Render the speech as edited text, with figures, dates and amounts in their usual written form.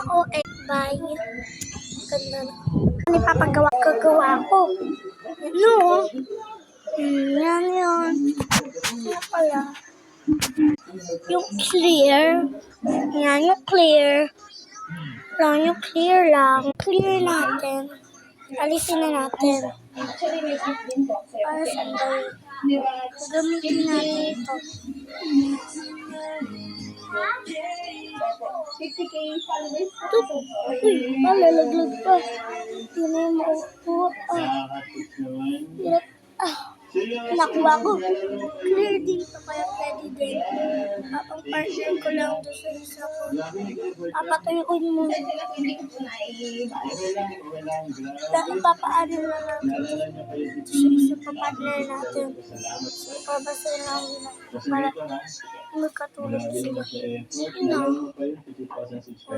ako bye. Ganda na. Ano gagawa ko? No. Yan yun. Ano pala? Yung clear. Yan yung clear. Yung clear lang. Clear natin. Alisin na natin. Para sandali. Gagamitin natin ito. Ito. Uy, malalaglag pa. Yun na yung maupo. Nakuha ko. Clear dito kaya pwede din. Papang partner ko lang doon sa isa ko. Papatuyuin mo. Papaano na natin sa isa pa partner natin. Pabasa lang nila para magkatulog sila. Yun know.